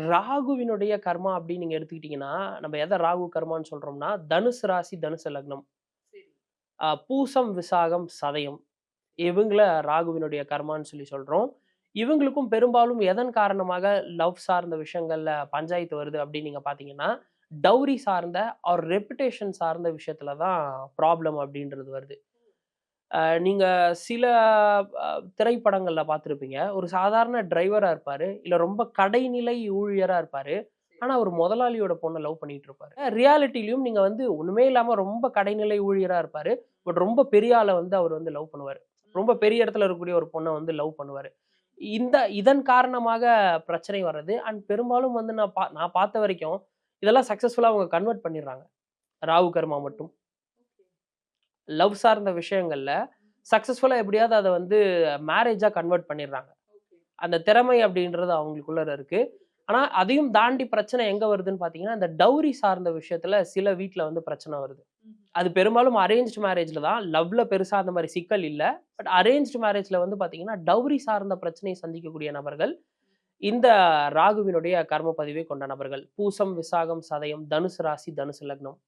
ராகுவினுடைய கர்மா அப்படின்னு நீங்க எடுத்துக்கிட்டீங்கன்னா, நம்ம எத ராகு கர்மான்னு சொல்றோம்னா, தனுசு ராசி, தனுசு லக்னம். பூசம், விசாகம், சதயம். இவங்கள ராகுவினுடைய கர்மான்னு சொல்றோம். இவங்களுக்கும் பெரும்பாலும் எதன் காரணமாக லவ் சார்ந்த விஷயங்கள்ல பஞ்சாயத்து வருது அப்படின்னு நீங்க பார்த்தீங்கன்னா, டவுரி சார்ந்த ஆர் ரெப்புடேஷன் சார்ந்த விஷயத்துல தான் ப்ராப்ளம் அப்படின்றது வருது. நீங்க சில அ திரைப்படங்கள்ல பார்த்திருப்பீங்க. ஒரு சாதாரண டிரைவரா இருப்பாரு. இல்ல ரொம்ப கடைநிலை ஊழியரா இருப்பாரு. ஆனா, அவரு முதலாளியோட பொண்ண லவ் பண்ணிட்டு இருப்பாரு. ரியாலிட்டிலயும் நீங்க வந்து ஒண்ணுமே இல்லாம ரொம்ப கடைநிலை ஊழியரா இருப்பாரு. பட் ரொம்ப பெரிய ஆள வந்து அவரு வந்து லவ் பண்ணுவாரு. ரொம்ப பெரிய இடத்துல இருக்கக்கூடிய ஒரு பொண்ண வந்து லவ் பண்ணுவாரு. இதன் காரணமாக பிரச்சனை வர்றது. அண்ட் பெரும்பாலும் வந்து நான் பார்த்த வரைக்கும், இதெல்லாம் சக்சஸ்ஃபுல்லா அவங்க கன்வெர்ட் பண்ணிடுறாங்க. ராகு கர்மா மட்டும். லவ் சார்ந்த விஷயங்கள்ல சக்சஸ்ஃபுல்லா எப்படியாவது அத வந்து மேரேஜா கன்வெர்ட் பண்ணிடுறாங்க. அந்த திறமை அப்படின்றது அவங்களுக்குள்ள இருக்கு. ஆனா, அதையும் தாண்டி பிரச்சனை எங்க வருதுன்னு பார்த்தீங்கன்னா, இந்த டவுரி சார்ந்த விஷயத்துல சில வீட்ல வந்து பிரச்சனை வருது. அது பெரும்பாலும் அரேஞ்ச்டு மேரேஜ்ல தான். லவ்ல பெருசா அந்த மாரி சிக்கல் இல்ல. பட் அரேஞ்ச்டு மேரேஜ்ல வந்து பார்த்தீங்கன்னா, டவுரி சார்ந்த பிரச்சனையை சந்திக்கக்கூடிய நபர்கள், இந்த ராகுவினுடைய கர்ம பதிவை கொண்ட நபர்கள். பூசம், விசாகம், சதயம், தனுசு ராசி, தனுசு லக்னம்.